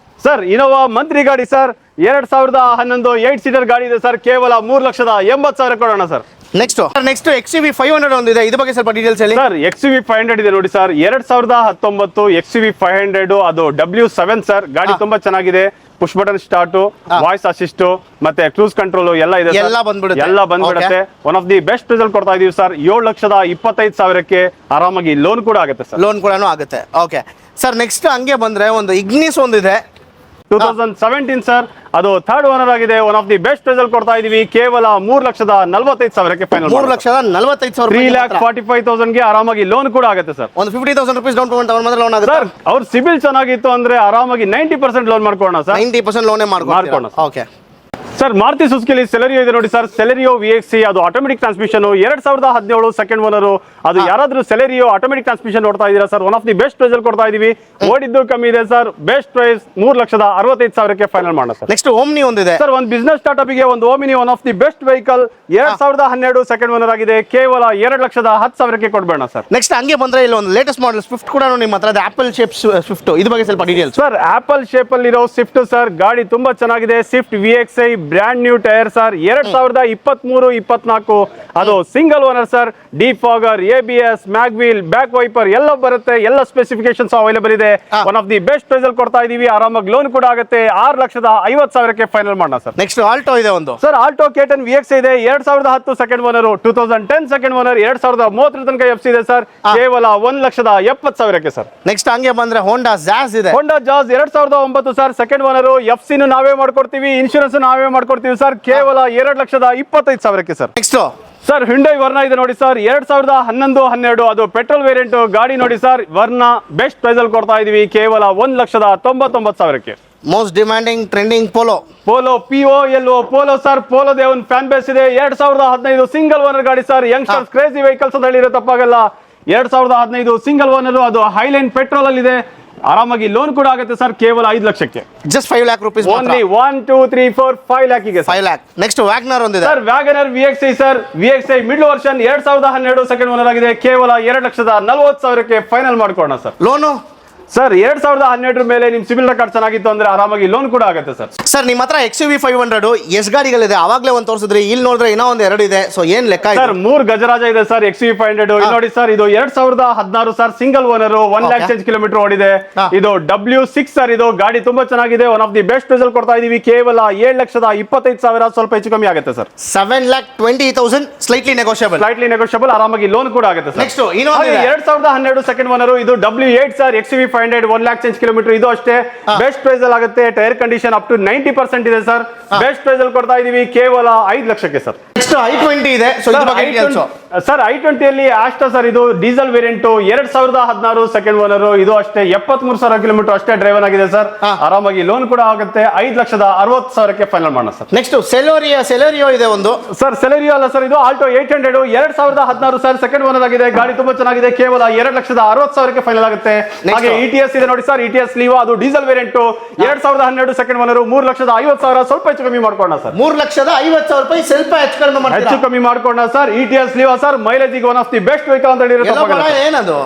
ಸರ್ ಇನೋವಾ ಮಂತ್ರಿ ಗಾಡಿ ಸರ್ 2011 8 ಸೀಟರ್ ಗಾಡಿ ಇದೆ ಸರ್, ಕೇವಲ 3,80,000 ಕೊಡೋಣ ಸರ್. ನೆಕ್ಸ್ಟ್ XUV 500 ಒಂದಿದೆ, ಇದ್ರ ಬಗ್ಗೆ ಸ್ವಲ್ಪ ಡೀಟೇಲ್ಸ್ ಹೇಳಿ ಸರ್. XUV 500 ಇದೆ ನೋಡಿ ಸರ್, 2019 XUV 500 ಅದು W7 ಸರ್. ಗಾಡಿ ತುಂಬಾ ಚೆನ್ನಾಗಿದೆ, push button start, voice assist ಮತ್ತೆ ಕ್ರೂಸ್ ಕಂಟ್ರೋಲ್ ಎಲ್ಲ ಇದೆ, ಎಲ್ಲ ಬಂದ್ಬಿಡುತ್ತೆ. One of the best result ಕೊಡ್ತಾ ಇದೀವಿ ಸರ್. 7,25,000ಕ್ಕೆ ಆರಾಮಾಗಿ ಲೋನ್ ಕೂಡ ಆಗುತ್ತೆ ಸರ್. ಲೋನ್ ಕೂಡ ಆಗುತ್ತೆ. ಓಕೆ ಸರ್, ನೆಕ್ಸ್ಟ್ ಹಂಗೆ ಬಂದ್ರೆ ಒಂದು ಇಗ್ನಿಸ್ ಒಂದಿದೆ 2017 ಸರ್, ಅದು ಥರ್ಡ್ ಓನರ್ ಆಗಿದೆ. One of the best result ಕೊಡ್ತಾ ಇದೀವಿ, ಕೇವಲ 3,45,000ಕ್ಕೆ ಫೈನಲ್. 3,45,000 3,45,000ಗೆ ಆರಾಮಾಗಿ ಲೋನ್ ಕೂಡ ಆಗುತ್ತೆ ಸರ್. ಒಂದು 50,000 rupees ಡೌನ್ ಪೇಮೆಂಟ್ ಅವ್ರ ಲೋನ್ ಆಗುತ್ತೆ ಸರ್. ಅವ್ರ ಸಿಬಿಲ್ ಚೆನ್ನಾಗಿತ್ತು ಅಂದ್ರೆ ಆರಾಮಾಗಿ 90% ಲೋನ್ ಮಾಡ್ಕೊಳ್ಳೋಣ ಸರ್. 90% ಲೋನೇ ಮಾಡ್ಕೊಳ್ಳೋಣ. ಓಕೆ ಸರ್, ಮಾರುತಿ ಸುಜುಕಿಲಿ ಸೆಲೆರಿಯೋ ಇದೆ ನೋಡಿ ಸರ್, ಸೆಲೆರಿಯೋ VXC ಅದು ಆಟೋಮೆಟಿಕ್ ಟ್ರಾನ್ಸ್ಮಿಷನ್ 2017 ಸೆಕೆಂಡ್ ಓನರ್. ಅದು ಯಾರಾದ್ರೂ ಸೆಲೆರಿಯೋ ಆಟೋಮೆಟಿಕ್ ಟ್ರಾನ್ಸ್ಮಿಷನ್ ನೋಡ್ತಾ ಇದೀರಾ sir, one of the best result ಕೊಡ್ತಾ ಇದೀವಿ. ಓಡಿದ್ದು ಕಮ್ಮಿ ಇದೆ ಸರ್, ಬೆಸ್ಟ್ ಪ್ರೈಸ್ 3,65,000ಕ್ಕೆ ಫೈನಲ್ ಮಾಡೋಣ ಸರ್. ನೆಕ್ಸ್ಟ್ ಓಮ್ನಿ ಒಂದಿದೆ ಸರ್, ಒಂದು ಬಿಸ್ನೆಸ್ ಸ್ಟಾರ್ಟ್ಅಪ್ ಗೆ ಒಂದು Omni one of the best vehicle 2012 second owner ಆಗಿದೆ, ಕೇವಲ 2,10,000ಕ್ಕೆ ಕೊಡ್ಬೇಡ ಸರ್. ನೆಕ್ಸ್ಟ್ ಹಂಗೆ ಬಂದ್ರೆ ಇಲ್ಲಿ ಒಂದು ಲೇಟೆಸ್ಟ್ ಮಾಡಲ್ ಸ್ವಿಫ್ಟ್ ಕೂಡ ನಿಮ್ಮ ಹತ್ರ ಇದೆ, ಆಪಲ್ ಶೇಪ್ ಸ್ವಿಫ್ಟ್, ಇದ್ರ ಬಗ್ಗೆ ಸ್ವಲ್ಪ ಡೀಟೇಲ್ಸ್ ಸರ್. ಆಪಲ್ ಶೇಪ್ ಅಲ್ಲಿ ಇರೋ ಸ್ವಿಫ್ಟ್ ಸರ್, ಗಾಡಿ ತುಂಬಾ ಚೆನ್ನಾಗಿದೆ. Swift VXI brand new tyre sir, 2023-24 ಅದು single owner sir. Defogger, ABS, mag wheel, back wiper ಎಲ್ಲ ಬರುತ್ತೆ, ಎಲ್ಲ ಸ್ಪೆಸಿಫಿಕೇಶನ್ಸ್ ಅವೈಲೇಬಲ್ ಇದೆ. One of the best price ಅಲ್ಲಿ ಕೊಡ್ತಾ ಇದೀವಿ, ಆರಾಮಾಗಿ ಲೋನ್ ಕೂಡ ಆಗುತ್ತೆ. 6,50,000ಕ್ಕೆ ಫೈನಲ್ ಮಾಡೋಣ ಸರ್. ನೆಕ್ಸ್ಟ್ ಆಲ್ಟೋ ಇದೆ ಒಂದು ಸರ್, ಆಲ್ಟೋ K10 VXI ಇದೆ, 2010 ಸೆಕೆಂಡ್ ಓನರ್, 2010 ಸೆಕೆಂಡ್ ಓನರ್, 2030 ತನಕ FC ಇದೆ ಸರ್, ಕೇವಲ 1,70,000ಕ್ಕೆ ಸರ್. ನೆಕ್ಸ್ಟ್ ಹಂಗೆ ಬಂದ್ರೆ ಹೋಂಡಾ ಜಾಸ್ ಇದೆ, ಹೋಂಡಾ ಜಾಸ್ 2009 ಸರ್, ಸೆಕೆಂಡ್ ಓನರ್. FC ನಾವೇ ಮಾಡ್ಕೊಡ್ತೀವಿ, ಇನ್ಶೂರೆನ್ಸ್ ನಾವೇ ಮಾಡ್ಕೊಡ್ತೀವಿ ಸರ್, ಕೇವಲ 2,25,000ಕ್ಕೆ sir. Next sir, Hyundai Verna ಇದೆ ನೋಡಿ ಸರ್, 2011-12 ಅದು ಪೆಟ್ರೋಲ್ ವೇರಿಯಂಟ್ ಗಾಡಿ ನೋಡಿ ಸರ್. ವರ್ನಾ ಬೆಸ್ಟ್ ಪ್ರೈಸ್ ಅಲ್ಲಿ ಕೊಡ್ತಾ ಇದೀವಿ, ಕೇವಲ 1,99,000ಕ್ಕೆ. Most demanding trending Polo POLO Polo sir, ಪೋಲೋದೇ ಒಂದು ಫ್ಯಾನ್ ಬೇಸ್ ಇದೆ. 2015 ಸಿಂಗಲ್ ಓನರ್ ಗಾಡಿ ಸರ್, ಯಂಗ್ಸ್ಟರ್ಸ್ ಕ್ರೇಜಿ ವೆಹಿಕಲ್ಸ್ ಅಂತ ಹೇಳಿರೋ ತಪ್ಪಾಗಲ್ಲ. 2015 ಸಿಂಗಲ್ ಓನರ್, ಅದು ಹೈಲೈನ್ ಪೆಟ್ರೋಲ್ ಅಲ್ಲಿ ಇದೆ, ಆರಾಮಾಗಿ ಲೋನ್ ಕೂಡ ಆಗುತ್ತೆ ಸರ್, ಕೇವಲ 5 ಲಕ್ಷಕ್ಕೆ. ಜಸ್ಟ್ 5 lakh rupees ಓನ್ಲಿ 1 2 3 4 5 ಲ್ಯಾಕಿಗೆ 5 lakh. ನೆಕ್ಸ್ಟ್ ವ್ಯಾಗನರ್ ಒಂದಿದೆ ಸರ್, WagonR VXI sir, VXI mid version 2012 second owner ಆಗಿದೆ, ಕೇವಲ 2,40,000ಕ್ಕೆ ಫೈನಲ್ ಮಾಡ್ಕೊಳ್ಳೋಣ ಸರ್. ಲೋನು ಸರ್, 2012 ಮೇಲೆ ನಿಮ್ ಸಿಬಿಲ್ ರೆಕಾರ್ಡ್ ಚೆನ್ನಾಗಿತ್ತು ಅಂದ್ರೆ ಆರಾಮಾಗಿ ಲೋನ್ ಕೂಡ ಆಗುತ್ತೆ ಸರ್. ಸರ್, ನಿಮ್ಮ ಹತ್ರ XUV 500 ಎಷ್ಟು ಗಾಡಿಗಳಿದೆ? ಅವಾಗಲೇ ಒಂದು ತೋರಿಸಿದ್ರಿ, ಇಲ್ಲಿ ನೋಡಿದ್ರೆ ಇನ್ನೂ ಒಂದು 2 ಇದೆ. ಸೊ ಏನ್ ಲೆಕ್ಕ ಸರ್? 3 ಗಜರಾಜ ಇದೆ ಸರ್ XUV 500. ಇಲ್ಲಿ ನೋಡಿ ಸರ್, ಇದು 2016 sir, single owner, 1 lakh change kilometre ಓಡಿದೆ. ಇದು W6 ಸರ್, ಇದು ಗಾಡಿ ತುಂಬಾ ಚೆನ್ನಾಗಿದೆ, one of the best result ಕೊಡ್ತಾ ಇದೀವಿ, ಕೇವಲ 7,25,000, ಸ್ವಲ್ಪ ಹೆಚ್ಚು ಕಮ್ಮಿ ಆಗುತ್ತೆ ಸರ್. 7,20,000 ಸ್ಲೈಟ್ಲಿ ನೆಗೋಷಿಯಬಲ್, ಆರಾಮಾಗಿ ಲೋನ್ ಕೂಡ ಆಗುತ್ತೆ ಸರ್. ನೆಕ್ಸ್ಟ್ 2012 ಸೆಕೆಂಡ್ ಓನರ್, ಇದು W8 sir, XUV 500 1 lakh change kilometre, ಇದು ಅಷ್ಟೇ ಬೆಸ್ಟ್ ಪ್ರೈಸ್ ಅಲ್ಲಿ ಆಗುತ್ತೆ. ಟೈರ್ ಕಂಡೀಷನ್ ಅಪ್ ಟು 90% ಇದೆ ಸರ್, ಬೆಸ್ಟ್ ಪ್ರೈಸ್ ಅಲ್ಲಿ ಕೊಡ್ತಾ ಇದೀವಿ, ಕೇವಲ 5 ಲಕ್ಷಕ್ಕೆ ಸರ್. ನೆಕ್ಸ್ಟ್ i20 ಇದೆ. ಸೊ ಇದು ಬಗ್ಗೆ ಡೀಟೇಲ್ಸ್ ಸರ್. i20 ಅಲ್ಲಿ ಆಸ್ಟಾ ಸರ್, ಇದು ಡೀಸೆಲ್ ವೇರಿಯಂಟ್, 2016 ಸೆಕೆಂಡ್ ಓನರ್, ಇದು ಅಷ್ಟೇ 73,000 ಕಿಲೋಮೀಟರ್ ಅಷ್ಟೇ ಡ್ರೈವನ್ ಆಗಿದೆ ಸರ್, ಆರಾಮಾಗಿ ಲೋನ್ ಕೂಡ ಆಗುತ್ತೆ. 5,60,000ಕ್ಕೆ ಫೈನಲ್ ಮಾಡೋಣ ಸರ್. ನೆಕ್ಸ್ಟ್ ಸೆಲೆರಿಯೋ ಇದೆ ಒಂದು ಸರ್. ಸೆಲೆರಿಯೋ ಅಲ್ಲ ಸರ್, ಇದು ಆಲ್ಟೋ 800 2016 ಸರ್, ಸೆಕೆಂಡ್ ಓನರ್ ಆಗಿದೆ, ಗಾಡಿ ತುಂಬಾ ಚೆನ್ನಾಗಿದೆ, ಕೇವಲ 2,60,000ಕ್ಕೆ ಫೈನಲ್ ಆಗುತ್ತೆ. ಹಾಗೆ ETS ಇದೆ ನೋಡಿ ಸರ್, ETS ಲೀವಾ, ಅದು ಡೀಸೆಲ್ ವೇರಿಯಂಟ್, 2012 ಸೆಕೆಂಡ್ ಓನರ್, 3,50,000, ಸ್ವಲ್ಪ ಹೆಚ್ಚು ಕಮ್ಮಿ ಮಾಡ್ಕೊಳ್ಳೋಣ ಸರ್. 3,50,000 ರೂಪಾಯಿ ಸ್ವಲ್ಪ ಹೆಚ್ಚು ಕಮ್ಮಿ ಮಾಡ್ಕೊಳ್ಳೋಣ sir. ETS Liva sir, mileage one of the best vehicle ಅಂತ ಹೇಳಿರೋ. ಏನದು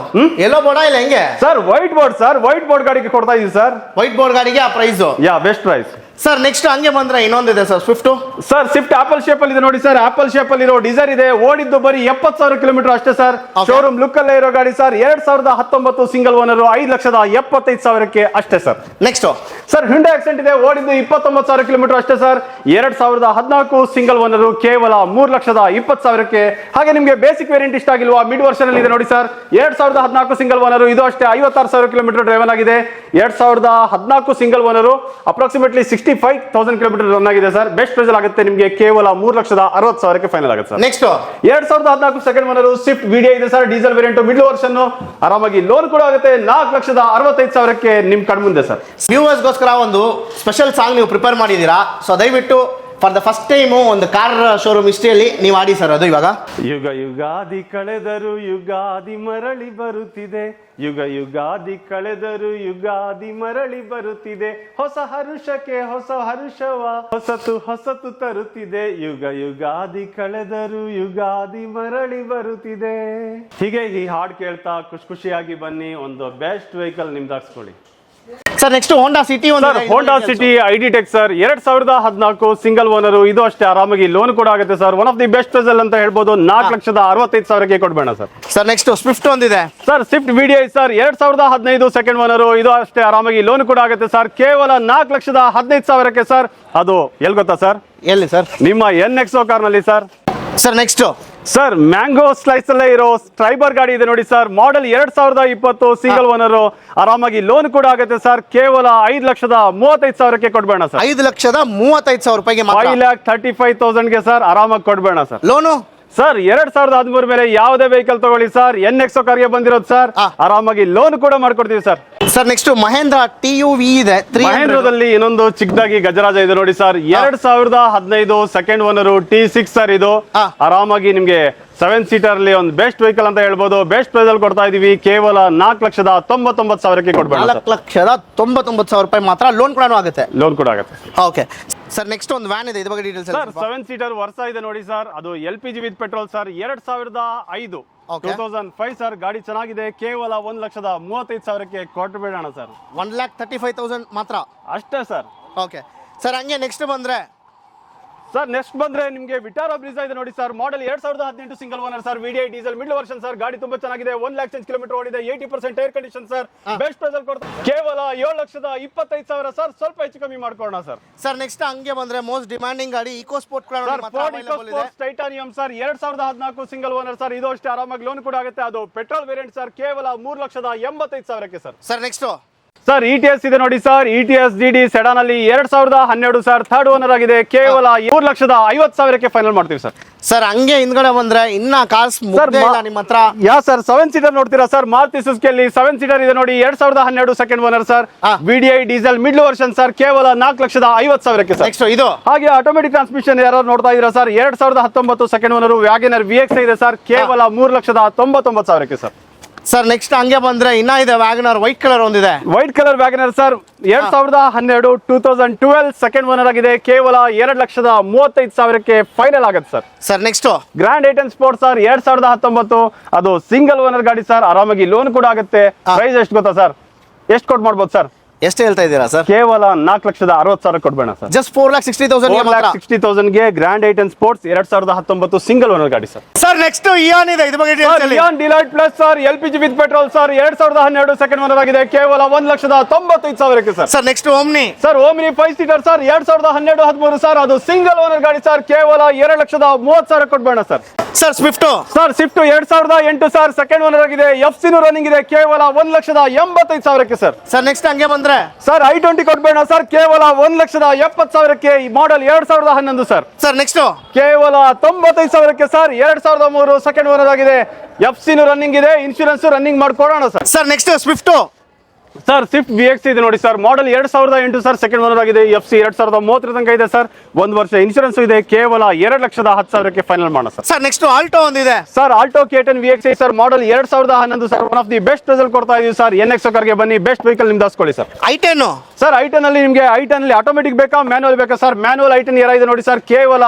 ಎಲ್ಲೋ ಬೋರ್ಡ್ ಇಲ್ಲ ಹೆಂಗೆ sir? White board sir, white board ಗಾಡಿಗೆ ಕೊಡ್ತಾ ಇದೀವಿ ಸರ್. ವೈಟ್ ಬೋರ್ಡ್ ಗಾಡಿಗೆ ಆ price best price sir. Next ಹಂಗೆ ಬಂದ್ರೆ ಇನ್ನೊಂದಿದೆ sir, Swift sir. Swift apple shape ಅಲ್ಲಿ ಇದೆ ನೋಡಿ ಸರ್, ಆಪಲ್ ಶೇಪ್ ಅಲ್ಲಿ ಇರೋ ಡಿಸೈರ್ ಇದೆ, ಓಡಿದ್ದು ಬರೀ 70,000 ಕಿಲೋಮೀಟರ್ ಅಷ್ಟೇ ಸರ್, ಶೋರೂಮ್ ಲುಕ್ ಅಲ್ಲೇ ಇರೋ ಗಾಡಿ ಸರ್. 2019 ಸಿಂಗಲ್ ಓನರ್, 5,75,000ಕ್ಕೆ ಅಷ್ಟೇ sir. Next sir, Hyundai accent ಇದೆ, ಓಡಿದ್ದು 29,000 ಕಿಲೋಮೀಟರ್ ಅಷ್ಟೇ ಸರ್, 2014 ಸಿಂಗಲ್ ಓನರ್, ಕೇವಲ 3,20,000ಕ್ಕೆ. ಹಾಗೆ ನಿಮಗೆ ಬೇಸಿಕ್ ವೇರಿಯಂಟ್ ಇಷ್ಟ ಆಗಿಲ್ವಾ? ಮಿಡ್ ವರ್ಷನ್ ಅಲ್ಲಿ ಇದೆ ನೋಡಿ ಸರ್, 2014 ಸಿಂಗಲ್ ಓನರ್, ಇದು ಅಷ್ಟೇ 56,000 ಕಿಲೋಮೀಟರ್ ಡ್ರೈವನ್ ಆಗಿದೆ. 2014 single owner, approximately 65,000 kilometre run ಆಗಿದೆ ಸರ್, ಬೆಸ್ಟ್ ಪ್ರೈಸ್ ಆಗುತ್ತೆ ನಿಮಗೆ, ಕೇವಲ 3,60,000ಕ್ಕೆ ಫೈನಲ್ ಆಗುತ್ತೆ sir. Next 2014 second owner Swift video ಇದೆ sir, diesel variant, mid version, ಆರಾಮಾಗಿ ಲೋನ್ ಕೂಡ ಆಗುತ್ತೆ. 4,65,000ಕ್ಕೆ ನಿಮ್ ಕಣ್ಮುಂದೆ ಸರ್. ವ್ಯೂವರ್ಸ್ಗೋಸ್ಕರ ಒಂದು ಸ್ಪೆಷಲ್ ಸಾಂಗ್ ನೀವು ಪ್ರಿಪೇರ್ ಮಾಡಿದ್ದೀರಾ, ಸೊ ದಯವಿಟ್ಟು ಫಾರ್ ದ ಫಸ್ಟ್ ಟೈಮು ಒಂದು ಕಾರ್ ಶೋರೂಮ್ ಹಿಸ್ಟ್ರಿಯಲ್ಲಿ ನೀವು ಆಡಿ ಸರ್ ಅದು ಇವಾಗ. ಯುಗ ಯುಗಾದಿ ಕಳೆದರು ಯುಗಾದಿ ಮರಳಿ ಬರುತ್ತಿದೆ, ಯುಗ ಯುಗಾದಿ ಕಳೆದರು ಯುಗಾದಿ ಮರಳಿ ಬರುತ್ತಿದೆ, ಹೊಸ ಹರುಷಕ್ಕೆ ಹೊಸ ಹರುಷವ ಹೊಸತು ಹೊಸತು ತರುತ್ತಿದೆ, ಯುಗ ಯುಗಾದಿ ಕಳೆದರು ಯುಗಾದಿ ಮರಳಿ ಬರುತ್ತಿದೆ. ಹೀಗೆ ಈ ಹಾಡು ಕೇಳ್ತಾ ಖುಷಿಯಾಗಿ ಬನ್ನಿ, ಒಂದು ಬೆಸ್ಟ್ ವೆಹಿಕಲ್ ನಿಮ್ದಾಗಿಸ್ಕೊಳ್ಳಿ. Sir next Honda City Honda City ID tech sir 2014 single owner. ಇದು ಅಷ್ಟೇ ಆರಾಮಾಗಿ ಲೋನ್ ಕೂಡ ಆಗುತ್ತೆ sir. One of the best price ಅಂತ ಹೇಳ್ಬೋದು. 4,65,000ಕ್ಕೆ ಕೊಡ್ಬೇಡ ಸರ್. ಸರ್ ನೆಕ್ಸ್ಟ್ ಸ್ವಿಫ್ಟ್ ಒಂದಿದೆ sir, Swift VDI sir 2015 second owner. ಇದು ಅಷ್ಟೇ ಆರಾಮಾಗಿ ಲೋನ್ ಕೂಡ ಆಗುತ್ತೆ ಸರ್. ಕೇವಲ 4,15,000ಕ್ಕೆ ಸರ್. ಅದು ಎಲ್ಲಿ ಗೊತ್ತಾ ಸರ್? ಎಲ್ಲಿ ಸರ್? ನಿಮ್ಮ NXO ಕಾರ್ ನಲ್ಲಿ sir. Sir next sir mango slice ಅಲ್ಲೇ ಇರೋ ಸ್ಟ್ರೈಬರ್ ಗಾಡಿ ಇದೆ ನೋಡಿ ಸರ್. Model 2020 single owner. ಆರಾಮಾಗಿ ಲೋನ್ ಕೂಡ ಆಗುತ್ತೆ ಸರ್. ಕೇವಲ 5,35,000ಕ್ಕೆ ಕೊಡ್ಬೇಡ ಸರ್. 5,35,000 ರೂಪಾಯಿಗೆ 5,35,000ಗೆ ಸರ್ ಆರಾಮಾಗಿ ಕೊಡ್ಬೇಡ ಸರ್. ಲೋನು ಸರ್ 2013 ಮೇಲೆ ಯಾವುದೇ ವೆಹಿಕಲ್ ತಗೊಳ್ಳಿ ಸರ್. NXO ಕಾರ್ಗೆ ಬಂದಿರೋದು ಸರ್. ಆರಾಮಾಗಿ ಲೋನ್ ಕೂಡ ಮಾಡ್ಕೊಡ್ತೀವಿ sir. Sir next Mahindra TUV ಇದೆ. ಮಹೇಂದ್ರದಲ್ಲಿ ಇನ್ನೊಂದು ಚಿಕ್ಕದಾಗಿ ಗಜರಾಜ ಇದೆ ನೋಡಿ sir. 2015 second owner T6 sir. ಇದು ಆರಾಮಾಗಿ ನಿಮ್ಗೆ 7 ಸೀಟರ್ ಅಲ್ಲಿ ಒಂದು ಬೆಸ್ಟ್ ವೆಹಿಕಲ್ ಅಂತ ಹೇಳ್ಬೋದು. ಬೆಸ್ಟ್ ಪ್ರೈಸ್ ಅಲ್ಲಿ ಕೊಡ್ತಾ ಇದೀವಿ. ಕೇವಲ 4,99,000ಕ್ಕೆ ಕೊಡ್ಬೇಡ. 4,99,000 ರೂಪಾಯಿ ಮಾತ್ರ. ಲೋನ್ ಕೂಡ ಆಗುತ್ತೆ. ಲೋನ್ ಕೂಡ ಆಗುತ್ತೆ. ಓಕೆ ಸರ್ ನೆಕ್ಸ್ಟ್ ಒಂದು ವ್ಯಾನ್ ಇದೆ, ಇದ್ರ ಬಗ್ಗೆ ಡೀಟೇಲ್ಸ್ ಸರ್. 7 ಸೀಟರ್ ವರ್ಷ ಇದೆ ನೋಡಿ ಸರ್. ಅದು LPG with petrol sir. 2005 2005 sir. ಗಾಡಿ ಚೆನ್ನಾಗಿದೆ. ಕೇವಲ 1,35,000ಕ್ಕೆ ಕೊಟ್ಬಿಡೋಣ ಸರ್. 1,35,000 ಮಾತ್ರ ಅಷ್ಟೇ ಸರ್. Okay sir. ಹಂಗೆ ನೆಕ್ಸ್ಟ್ ಬಂದ್ರೆ ನಿಮಗೆ ವಿಟಾರಾ ಬ್ರಿಜಾ ಇದೆ ನೋಡಿ sir. Model 2018 single owner sir. VDI diesel middle version sir. ಗಾಡಿ ತುಂಬಾ ಚೆನ್ನಾಗಿದೆ. 1 ಲಕ್ಷ ಕಿಲೋಮೀಟರ್ ಓಡಿದೆ. 80% tyre condition sir. Best price ಅಲ್ಲಿ ಕೊಡ್ತಾರೆ. ಕೇವಲ 7,25,000 ಸರ್. ಸ್ವಲ್ಪ ಹೆಚ್ಚು ಕಮ್ಮಿ ಮಾಡ್ಕೊಳ್ಳೋಣ ಸರ್. ಸರ್ ನೆಕ್ಸ್ಟ್ ಹಂಗೆ ಬಂದ್ರೆ ಮೋಸ್ಟ್ ಡಿಮಾಂಡಿಂಗ್ ಗಾಡಿ EcoSport Titanium sir. 2014 single owner sir. ಇದು ಅಷ್ಟೇ ಆರಾಮಾಗಿ ಲೋನ್ ಕೂಡ ಆಗುತ್ತೆ. ಅದು ಪೆಟ್ರೋಲ್ ವೇರಿಯಂಟ್ ಸರ್. ಕೇವಲ 3,85,000ಕ್ಕೆ sir. Sir next sir ETS ಇದೆ ನೋಡಿ ಸರ್. ETS GD ಸೆಡಾನ್ ಅಲ್ಲಿ 2012 ಸರ್. ಥರ್ಡ್ ಓನರ್ ಆಗಿದೆ. ಕೇವಲ 3,50,000ಕ್ಕೆ ಫೈನಲ್ ಮಾಡ್ತೀವಿ ಸರ್. ಸರ್ ಹಂಗೆ ಹಿಂದ್ಗಡೆ ಬಂದ್ರೆ ಇನ್ನ ಕಾರ್ಸ್ ನಿಮ್ಮ ಹತ್ರ ಯಾ ಸರ್ 7 ಸೀಟರ್ ನೋಡ್ತೀರಾ ಸರ್. ಮಾರುತಿ ಸುಜುಕಿಯಲ್ಲಿ 7 ಸೀಟರ್ ಇದೆ ನೋಡಿ. 2012 second owner sir. VDI diesel middle version sir. ಕೇವಲ 4,50,000ಕ್ಕೆ ಸರ್. ನೆಕ್ಸ್ಟ್ ಇದು ಹಾಗೆ ಆಟೋಮೆಟಿಕ್ ಟ್ರಾನ್ಸ್ಮಿಷನ್ ಯಾರು ನೋಡ್ತಾ ಇದೀರಾ sir. 2019 second owner WagonR VX ಇದೆ ಸರ್. ಕೇವಲ 3,99,000ಕ್ಕೆ ಸರ್. ಸರ್ ನೆಕ್ಸ್ಟ್ ಹಂಗೆ ಬಂದ್ರೆ ಇನ್ನ ಇದೆ ವ್ಯಾಗನರ್ ವೈಟ್ ಕಲರ್ ಒಂದಿದೆ. White colour WagonR sir. 2012 second owner ಆಗಿದೆ. ಕೇವಲ 2,35,000ಕ್ಕೆ ಫೈನಲ್ ಆಗುತ್ತೆ sir. Sir next Grand i ten sport sir. 2019 ಅದು ಸಿಂಗಲ್ ಓನರ್ ಗಾಡಿ ಸರ್. ಆರಾಮಾಗಿ ಲೋನ್ ಕೂಡ ಆಗುತ್ತೆ. ಪ್ರೈಸ್ ಎಷ್ಟು ಗೊತ್ತಾ ಸರ್? ಎಷ್ಟು ಕೊಟ್ಟು ಮಾಡ್ಬೋದು ಸರ್? ಎಷ್ಟು ಹೇಳ್ತಾ ಇದ್ದೀರಾ ಸರ್? ಕೇವಲ 4,60,000 ಕೊಡ್ಬೇಡ sir. Just 4,60,000 Grand i ten sports 2019 single owner ಗಾಡಿ ಸರ್. ಸರ್ ನೆಕ್ಸ್ಟ್ ಇಯಾನ್ ಇದೆ, ಇದ್ರ ಬಗ್ಗೆ Eon delight plus sir. LPG with petrol sir. 2012 second owner ಆಗಿದೆ. ಕೇವಲ 1,95,000ಕ್ಕೆ sir. Sir next Omni sir. Omni 5 seater sir. 2012-13 sir. ಅದು ಸಿಂಗಲ್ ಓನರ್ ಗಾಡಿ sir. ಕೇವಲ 2,30,000 ಕೊಡ್ಬೇಡ sir. Sir Swift 2008 sir. Second owner ಆಗಿದೆ. FC ರನ್ನಿಂಗ್ ಇದೆ. ಕೇವಲ 1,85,000ಕ್ಕೆ ಸರ್. ಸರ್ ನೆಕ್ಸ್ಟ್ ಹಂಗೆ ಬಂದ್ರೆ ಸರ್ I20 ಕೊಡ್ಬೇಡ ಸರ್. ಕೇವಲ 1,70,000ಕ್ಕೆ. ಈ ಮಾಡೆಲ್ 2011 ಸರ್. ಸರ್ ನೆಕ್ಸ್ಟ್ ಕೇವಲ 95,000ಕ್ಕೆ ಸರ್. 2003 ಸೆಕೆಂಡ್ ಓನರ್ ಆಗಿದೆ. FC ರನ್ನಿಂಗ್ ಇದೆ. ಇನ್ಶೂರೆನ್ಸ್ ರನ್ನಿಂಗ್ ಮಾಡ್ಕೊಡೋಣ sir. Sir next Swift sir. Swift VX ಇದೆ ನೋಡಿ sir. Model 2008 sir. Second owner ಆಗಿದೆ. FC 2030 ತನಕ ಇದೆ ಸರ್. 1 ವರ್ಷ ಇನ್ಶೂರೆನ್ಸ್ ಇದೆ. ಕೇವಲ 2,10,000ಕ್ಕೆ ಫೈನಲ್ ಮಾಡೋಣ ಸರ್. ಸರ್ ನೆಕ್ಸ್ಟ್ ಆಲ್ಟೋ ಒಂದಿದೆ sir. Alto K10 VX sir. Model 2011 sir. One of the best result ಕೊಡ್ತಾ ಇದೀವಿ ಸರ್. NXO ಕಾರ್ಗೆ ಬನ್ನಿ. ಬೆಸ್ಟ್ ವೆಹಿಕಲ್ ನಿಮ್ದು ಹಾಸ್ಕೊಳ್ಳಿ ಸರ್. I10 sir. I10 ಅಲ್ಲಿ ನಿಮಗೆ I10 ಅಲ್ಲಿ ಆಟೋಮೆಟಿಕ್ ಬೇಕಾ ಮ್ಯಾನುವಲ್ ಬೇಕಾ ಸರ್? ಮ್ಯಾನುವಲ್ I10 ಏರಾ ಇದೆ ನೋಡಿ ಸರ್. ಕೇವಲ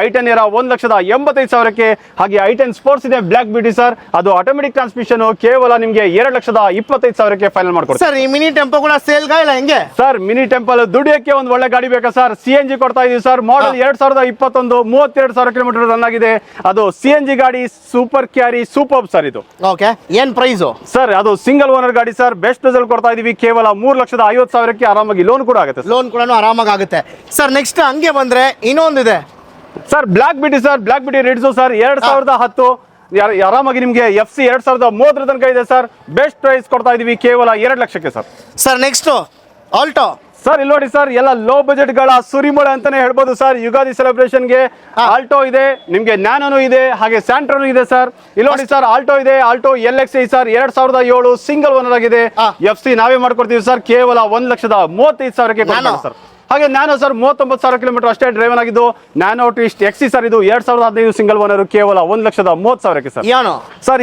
I10 ಏರಾ 1,85,000ಕ್ಕೆ. ಹಾಗೆ I10 ಸ್ಪೋರ್ಟ್ಸ್ ಇದೆ ಬ್ಲಾಕ್ ಬ್ಯೂಟಿ ಸರ್. ಅದು ಆಟೋಮೆಟಿಕ್ ಟ್ರಾನ್ಸ್ಮಿಷನ್. ಕೇವಲ ನಿಮಗೆ 2,25,000ಕ್ಕೆ ಫೈನಲ್ ಮಾಡ್ಕೊಡ್ತೀವಿ ಸರ್. ಈ ಮಿನಿ ಟೆಂಪೋ ಕೂಡ ಸೇಲ್ ಇಲ್ಲ ಹೆಂಗೆ ಸರ್? ಮಿನಿ ಟೆಂಪಲ್ ದುಡಿಯಕ್ಕೆ ಒಂದು ಒಳ್ಳೆ ಗಾಡಿ ಬೇಕಾ ಸರ್? CNG ಕೊಡ್ತಾ ಇದೀವಿ ಸರ್. ಮಾಡೆಲ್ 2021 32,000 ಕಿಲೋಮೀಟರ್ ರನ್ ಆಗಿದೆ. ಅದು CNG ಗಾಡಿ. ಸೂಪರ್ ಕ್ಯಾರಿ ಸೂಪರ್ ಸರ್ ಇದು. ಓಕೆ ಏನ್ ಪ್ರೈಸ್ ಸರ್? ಅದು ಸಿಂಗಲ್ ಓನರ್ ಗಾಡಿ ಸರ್. ಬೆಸ್ಟ್ ರಿಸಲ್ಟ್ ಕೊಡ್ತಾ ಇದೀವಿ. ಕೇವಲ 3,50,000ಕ್ಕೆ ಆರಾಮಾಗಿ ಲೋನ್ ಕೂಡ ಆಗುತ್ತೆ. ಲೋನ್ ಕೂಡ ಆರಾಮಾಗಿ ಆಗುತ್ತೆ ಸರ್. ನೆಕ್ಸ್ಟ್ ಹಂಗೆ ಬಂದ್ರೆ ಇನ್ನೊಂದಿದೆ sir. Black beauty sir. Black beauty Ritz sir. 2010 ಆರಾಮಾಗಿ ನಿಮಗೆ FC 2030 ತನಕ ಇದೆ ಸರ್. ಬೆಸ್ಟ್ ಪ್ರೈಸ್ ಕೊಡ್ತಾ ಇದೀವಿ. ಕೇವಲ 2,00,000ಕ್ಕೆ sir. Sir next Alto sir. ಇಲ್ಲಿ ನೋಡಿ ಸರ್. ಎಲ್ಲ ಲೋ ಬಜೆಟ್ ಗಳ ಸುರಿಮಳೆ ಅಂತಾನೆ ಹೇಳ್ಬೋದು ಸರ್. ಯುಗಾದಿ ಸೆಲೆಬ್ರೇಷನ್ಗೆ ಆಲ್ಟೋ ಇದೆ. ನಿಮ್ಗೆ ನ್ಯಾನೋನು ಇದೆ. ಹಾಗೆ ಸ್ಯಾಂಟ್ರೋನು ಇದೆ ಸರ್. ಇಲ್ಲಿ ನೋಡಿ ಸರ್. ಆಲ್ಟೋ ಇದೆ. Alto LXi sir. 2007 single owner ಆಗಿದೆ. FC ನಾವೇ ಮಾಡ್ಕೊಡ್ತೀವಿ ಸರ್. ಕೇವಲ 1,35,000ಕ್ಕೆ ಕೊಡ್ತೀವಿ ಸರ್. ಹಾಗೆ ನ್ಯಾನೋ ಸರ್ 39,000 ಕಿಲೋಮೀಟರ್ ಅಷ್ಟೇ ಡ್ರೈವನ್ ಆಗಿದ್ದು ನ್ಯಾನೋ ಟ್ವಿಸ್ಟ್ ಎಕ್ಸಿ ಸರ್ ಇದು 2015 ಸಿಂಗಲ್ ಓನರ್ ಕೇವಲ 1,30,30,000 ಸರ್. ಇಯಾನೋ ಸರ್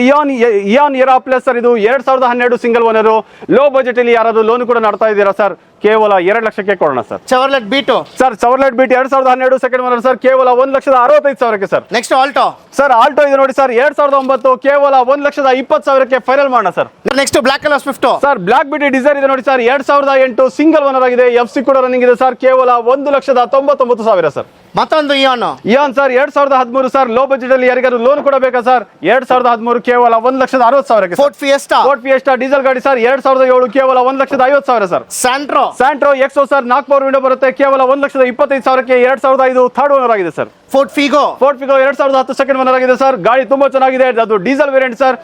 ಇಯಾನ್ ಇರಾ ಪ್ಲಸ್ ಸರ್ ಇದು 2012 ಸಿಂಗಲ್ ಓನರ್ ಲೋ ಬಜೆಟ್ ಅಲ್ಲಿ ಯಾರಾದ್ರೂ ಲೋನ್ ಕೂಡ ಮಾಡ್ತಾ ಇದ್ದೀರಾ ಸರ್ ಕೇವಲ 2 ಲಕ್ಷಕ್ಕೆ ಕೊಡೋಣ sir. Chevrolet Beat sir Chevrolet Beat 2012 second owner sir ಕೇವಲ 1,65,000 sir. Next Alto sir Alto ಇದೆ ನೋಡಿ ಸರ್ 2009 ಕೇವಲ 1,20,000 ಫೈನಲ್ ಮಾಡೋಣ sir. Next black colour Swift sir black ಬಿಟಿ ಡಿಸೈರ್ ಇದೆ ನೋಡಿ ಸರ್ 2008 ಸಿಂಗಲ್ ಓನರ್ ಆಗಿದೆ FC ಕೂಡ ರನ್ನಿಂಗ್ ಇದೆ ಸರ್ ಕೇವಲ 1,99,000 ಸರ್. ಮತ್ತೊಂದು ಇಯಾನೋ Eon sir 2013 sir low budget ಅಲ್ಲಿ ಯಾರಿಗಾದ್ರು ಲೋನ್ ಕೂಡ ಬೇಕಾ ಸರ್ 2013 ಕೇವಲ 1,60,000 fort fiesta fort fiesta diesel ಗಾಡಿ ಸರ್ 2007 ಕೇವಲ 1,50,000 sir. Santro Exo sir 4 power window ಬರುತ್ತೆ ಕೇವಲ 1,25,000 2005 ಥರ್ಡ್ ಓನರ್ ಆಗಿದೆ sir. Fort Figo 2010 second owner ಆಗಿದೆ ಸರ್ ಗಾಡಿ ತುಂಬಾ ಚೆನ್ನಾಗಿದೆ ಅದು ಡೀಸೆಲ್ ವೇರಿಯಂಟ್ ಸರ್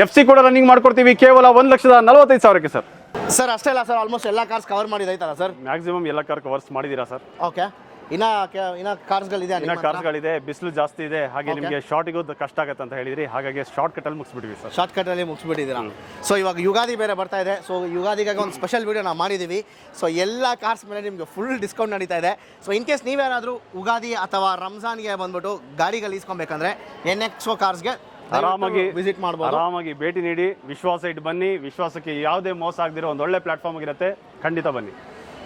FC ಕೂಡ ರನ್ನಿಂಗ್ ಮಾಡ್ಕೊಡ್ತೀವಿ ಕೇವಲ 1,45,000 ಸರ್. ಸರ್ ಅಷ್ಟೇ ಅಲ್ಲ ಸರ್ ಆಲ್ಮೋಸ್ಟ್ ಎಲ್ಲ ಕಾರ್ಸ್ ಕವರ್ ಮಾಡಿದೈತಲ್ಲ ಸರ್ ಮ್ಯಾಕ್ಸಿಮಮ್ ಎಲ್ಲ ಕಾರ್ ಕವರ್ಸ್ ಮಾಡಿದೀರಾ ಸರ್. ಓಕೆ ಇನ್ನ ಕಾರ್ಸ್ಗಳಿದೆ ಇನ್ನ ಕಾರ್ಸ್ಗಳಿದೆ ಬಿಸಿಲು ಜಾಸ್ತಿ ಇದೆ ಹಾಗೆ ನಿಮಗೆ ಶಾರ್ಟಿಗೂ ಕಷ್ಟ ಆಗುತ್ತೆ ಅಂತ ಹೇಳಿದ್ರಿ ಹಾಗಾಗಿ ಶಾರ್ಟ್ ಕಟ್ ಅಲ್ಲಿ ಮುಗಿಸ್ಬಿಟ್ಟಿವಿ ಸರ್. ಶಾರ್ಟ್ ಕಟ್ ಅಲ್ಲಿ ಮುಗಿಸ್ಬಿಟ್ಟಿದ್ದೀರಾ. ಸೊ ಇವಾಗ ಯುಗಾದಿ ಬೇರೆ ಬರ್ತಾ ಇದೆ ಸೊ ಯುಗಾದಿಗಾಗಿ ಒಂದು ಸ್ಪೆಷಲ್ ವಿಡಿಯೋ ನಾವು ಮಾಡಿದ್ದೀವಿ. ಸೊ ಎಲ್ಲ ಕಾರ್ಸ್ ಮೇಲೆ ನಿಮಗೆ ಫುಲ್ ಡಿಸ್ಕೌಂಟ್ ನಡೀತಾ ಇದೆ. ಸೊ ಇನ್ ಕೇಸ್ ನೀವೇನಾದರೂ ಉಗಾದಿ ಅಥವಾ ರಂಜಾನ್ಗೆ ಬಂದ್ಬಿಟ್ಟು ಗಾಡಿಗಳು ಇಸ್ಕೊಬೇಕಂದ್ರೆ NXO ಕಾರ್ಸ್ಗೆ ಆರಾಮಾಗಿ ವಿಸಿಟ್ ಮಾಡ್ಬೋದು, ಆರಾಮಾಗಿ ಭೇಟಿ ನೀಡಿ ವಿಶ್ವಾಸ ಇಟ್ಟು ಬನ್ನಿ. ವಿಶ್ವಾಸಕ್ಕೆ ಯಾವುದೇ ಮೋಸ ಆಗದಿರೋ ಒಂದು ಒಳ್ಳೆ ಪ್ಲಾಟ್ಫಾರ್ಮ್ ಆಗಿರುತ್ತೆ ಖಂಡಿತ ಬನ್ನಿ.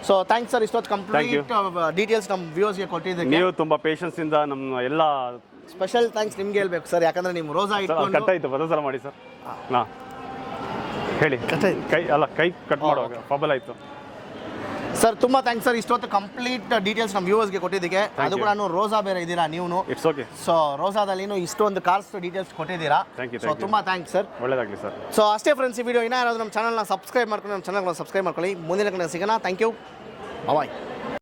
ಸೊ ಥ್ಯಾಂಕ್ಸ್ ಸರ್ ಇಷ್ಟೊತ್ತು ಕಂಪ್ಲೀಟ್ ಡೀಟೇಲ್ಸ್ ನಮ್ಮ ವ್ಯೂವರ್ಸ್ಗೆ ಕೊಟ್ಟಿದ್ದಕ್ಕೆ. ನೀವು ತುಂಬಾ ಪೇಷನ್ಸ್ ಇಂದ ನಮ್ಮ ಎಲ್ಲ ಸ್ಪೆಷಲ್ ಥ್ಯಾಂಕ್ಸ್ ನಿಮ್ಗೆ ಹೇಳ್ಬೇಕು ಸರ್ ಯಾಕಂದ್ರೆ ನಿಮ್ಮ ರೋಸಾ ಇಟ್ಕೊಂಡು ಕಟ್ಟಾಯ್ತು ಬದಸಲ ಮಾಡಿ ಸರ್. ಹಾ ಹೇಳಿ ಕೈ ಕಟ್ ಮಾಡುವಾಗ ಫಬಲ್ ಆಯ್ತು ಸರ್. ತುಂಬಾ ಥ್ಯಾಂಕ್ಸ್ ಸರ್ ಇಷ್ಟೊತ್ತು ಕಂಪ್ಲೀಟ್ ಡೀಟೇಲ್ಸ್ ನಮ್ಮ ವ್ಯೂವರ್ಸ್ಗೆ ಕೊಟ್ಟಿದ್ದಕ್ಕೆ. ಅದು ಕೂಡ ರೋಸಾ ಬೇರೆ ಇದ್ದೀರಾ ನೀವು. It's okay. ಸೊ ರೋಸಾದಲ್ಲಿ ಇಷ್ಟೊಂದು ಕಾರ್ಸ್ ಡೀಟೇಲ್ಸ್ ಕೊಟ್ಟಿದ್ದೀರಾ. ಸೊ ತುಂಬಾ ಥ್ಯಾಂಕ್ಸ್ ಸರ್. ಒಳ್ಳೆದಾಗಲಿ ಸರ್. ಸೊ ಅಷ್ಟೇ ಫ್ರೆಂಡ್ಸ್ ಈ ವಿಡಿಯೋ ಇನ್ನ ಯಾರಾದರೂ ನಮ್ಮ ಚಾನಲ್ನ ಸಬ್ಸ್ಕ್ರೈಬ್ ಮಾಡ್ಕೊಂಡು ನಮ್ಮ ಚಾನಲ್ನ ಸಬ್ಸ್ಕ್ರೈಬ್ ಮಾಡ್ಕೊಳ್ಳಿ. ಮುಂದಿನ ಕಡೆ ಸಿಗೋಣ. Thank you. ಬಾಯ್.